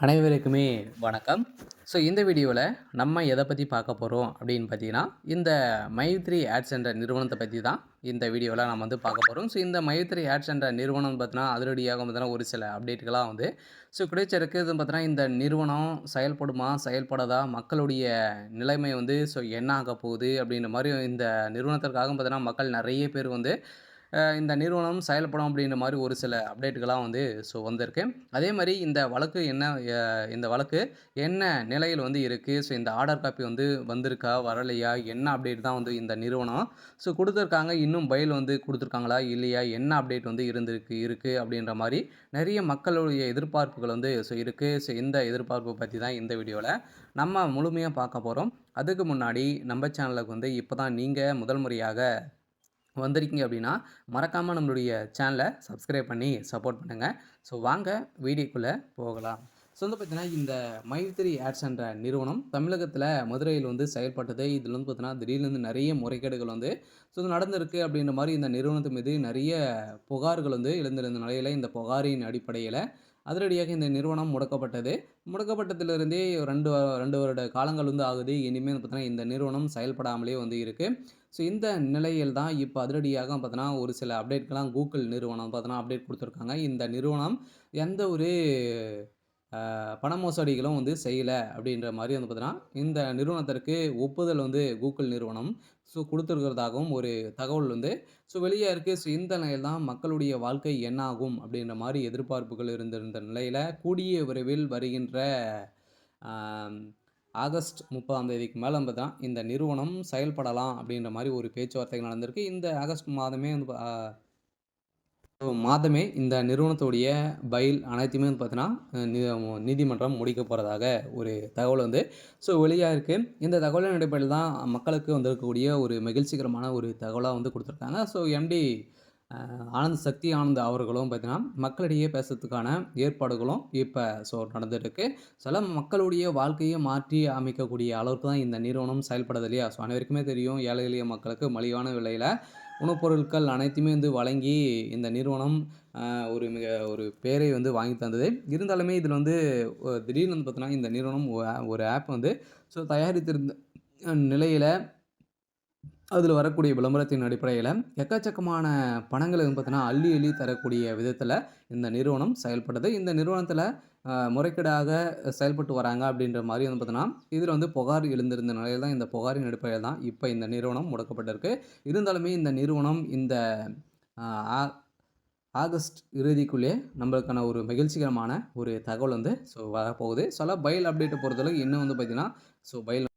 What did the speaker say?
அனைவருக்குமே வணக்கம். இந்த வீடியோவில் நம்ம எதை பற்றி பார்க்க போகிறோம் அப்படின்னு பார்த்தீங்கன்னா, இந்த மைத்ரி ஆட்ஸ் என்ற நிறுவனத்தை பற்றி தான் இந்த வீடியோவில் நம்ம பார்க்க போகிறோம். இந்த மைத்ரி ஆட்ஸ் என்ற நிறுவனம் பார்த்தீங்கன்னா, அதிரடியாக பார்த்தீங்கன்னா ஒரு சில அப்டேட்டுகளாக கிடைச்சிருக்கு. இது பார்த்தீங்கன்னா, இந்த நிறுவனம் செயல்படுமா, செயல்படாதா, மக்களுடைய நிலைமை என்ன ஆக போகுது அப்படின்ற மாதிரி இந்த நிறுவனத்திற்காக பார்த்தீங்கன்னா, மக்கள் நிறைய பேர் இந்த நிறுவனம் செயல்படும் அப்படின்ற மாரி ஒரு சில அப்டேட்டுகள்லாம் வந்திருக்கு. அதே மாரி இந்த வழக்கு என்ன நிலையில் இருக்கு? இந்த ஆர்டர் காப்பி வந்திருக்கா? வரலையா? என்ன அப்டேட் தான் இந்த நிறுவனம் குடுத்துருக்காங்க. இன்னும் பெயில் குடுத்துருக்காங்களா? இல்லையா? என்ன அப்டேட் இருக்கு அப்படின்ற மாரி நெறைய மக்களுடைய எதிர்பார்ப்புகள் இருக்கு. இந்த எதிர்பார்ப்ப பத்தி தான் இந்த வீடியோல நம்ம முழுமையா பார்க்க போறோம். அதுக்கு முன்னாடி நம்ம சேனலுக்கு இப்ப தான் நீங்க முதல் முறையாக வந்திருக்கீங்க அப்படின்னா, மறக்காம நம்மளுடைய சேனலை சப்ஸ்கிரைப் பண்ணி சப்போர்ட் பண்ணுங்க. வாங்க வீடியோக்குள்ள போகலாம். பார்த்தீங்கன்னா, இந்த மைத்ரி ஆட்ஸ் என்ற நிறுவனம் தமிழகத்தில மதுரையில் செயல்பட்டது. இதில பார்த்தீங்கன்னா, திடீர்னு நெறைய முறைகேடுகள் நடந்திருக்கு அப்படின்ற மாரி இந்த நிறுவனத்து மீது நெறைய புகார்கள் எழுந்திருந்த நிலையில, இந்த புகாரின் அடிப்படையில அதிரடியாக இந்த நிறுவனம் முடக்கப்பட்டது. முடக்கப்பட்டதிலிருந்தே 2 வருட காலங்கள் ஆகுது. இனிமேல் பார்த்தீங்கன்னா, இந்த நிறுவனம் செயல்படாமலே இருக்கு. இந்த நிலையில் தான் இப்ப அதிரடியாக பார்த்தீங்கன்னா, ஒரு சில அப்டேட்கள்லாம் Google நிறுவனம் பார்த்தீங்கன்னா, அப்டேட் குடுத்துருக்காங்க. இந்த நிறுவனம் எந்த ஒரு பண மோசடிகளும் செய்யல அப்படின்ற மாரி பார்த்தீங்கன்னா, இந்த நிறுவனத்திற்கு ஒப்புதல் Google நிறுவனம் குடுத்திருக்கிறதாகவும் ஒரு தகவல் வெளியா இருக்கு. இந்த நிலையில் தான் மக்களுடைய வாழ்க்கை என்ன ஆகும் அப்படின்ற மாரி எதிர்பார்ப்புகள் இருந்திருந்த நிலையில, கூடிய விரைவில் வருகின்ற ஆ ஆகஸ்ட் 30ஆம் தேதிக்கு மேல பார்த்தீங்கன்னா, இந்த நிறுவனம் செயல்படலாம் அப்படின்ற மாரி ஒரு பேச்சுவார்த்தைகள் நடந்திருக்கு. இந்த ஆகஸ்ட் மாதமே இந்த நிறுவனத்துடைய பெயில் அனைத்துமே பார்த்தீங்கன்னா, நீதிமன்றம் முடிக்க போறதாக ஒரு தகவல் வெளியா இருக்கு. இந்த தகவலின் அடிப்படையில் தான் மக்களுக்கு வந்திருக்கக்கூடிய ஒரு மகிழ்ச்சிகரமான ஒரு தகவலா குடுத்துருக்காங்க. எம்டி சக்தி ஆனந்த் அவர்களும் பார்த்தீங்கன்னா, மக்களிடையே பேசுறதுக்கான ஏற்பாடுகளும் இப்ப நடந்துருக்கு. சில மக்களுடைய வாழ்க்கையை மாற்றி அமைக்கக்கூடிய அளவுக்கு தான் இந்த நிறுவனம் செயல்படுது இல்லையா? அனைவருக்குமே தெரியும். ஏழை எளிய மக்களுக்கு மலிவான விலையில உணவுப் பொருட்கள் அனைத்தையுமே வழங்கி இந்த நிறுவனம் ஒரு பேரை வாங்கி தந்தது. இருந்தாலுமே இதில திடீர்னு பார்த்தீங்கன்னா, இந்த நிறுவனம் ஒரு ஆப் தயாரித்திருந்த நிலையில அதில வரக்கூடிய விளம்பரத்தின் அடிப்படையில எக்கச்சக்கமான பணங்கள பார்த்தீங்கன்னா, அள்ளி அள்ளி தரக்கூடிய விதத்தில இந்த நிறுவனம் செயல்படுது. இந்த நிறுவனத்தில முறைகேடாக செயல்பட்டு வராங்க அப்படின்ற மாரி பார்த்தீங்கன்னா, இதில புகார் எழுந்திருந்த நிலையில தான் இந்த புகாரின் அடிப்படையில தான் இப்ப இந்த நிறுவனம் முடக்கப்பட்டிருக்கு. இருந்தாலுமே இந்த நிறுவனம் இந்த ஆ ஆ ஆகஸ்ட் இறுதிக்குள்ளே நம்மளுக்கான ஒரு மகிழ்ச்சிகரமான ஒரு தகவல் வரப்போகுது. பெயில் அப்டேட்ட பொறுத்தளவு இன்னும் பார்த்தீங்கன்னா, பெயில்